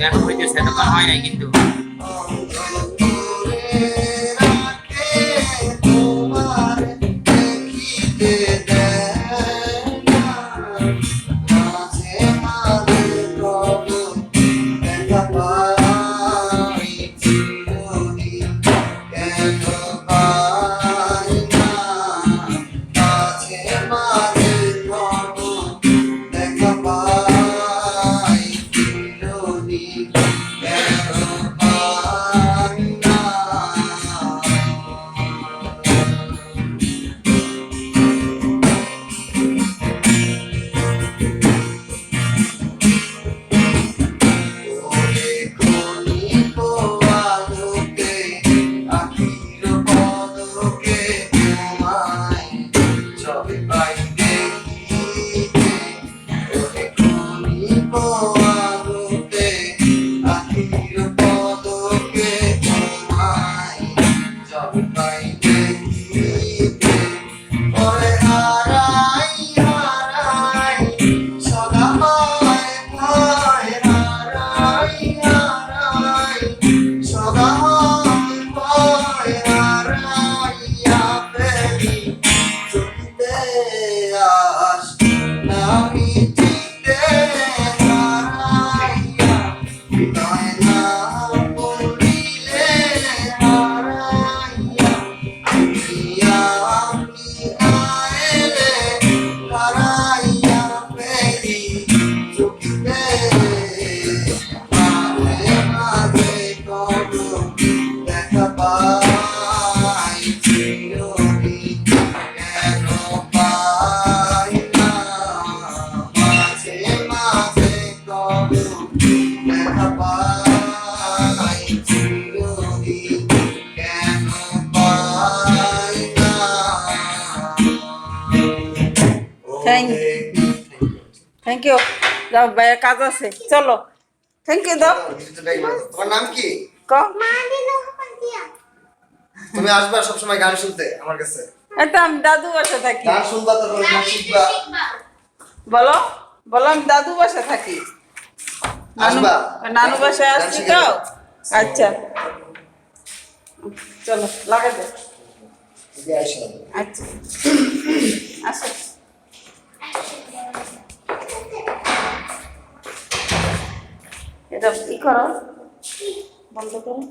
এখন হইতেছে, এতক্ষণ হয় নাই কিন্তু। Thank you. যাও ভাইয়ের কাজ আছে, চলো। থ্যাংক ইউ দাও। তোমার নাম কি? তুমি আসবা সবসময় গান শুনতে আমার কাছে? এটা আমি দাদু বাসা থাকি। গান শুনবা তো গান শিখবা। বলো বলো, আমি দাদু বাসা থাকি। আসবা? নানু বাসায় আসছি তো। আচ্ছা চলো, লাগাই দে। আচ্ছা আসো। এটা ই করো, বন্ধ করো।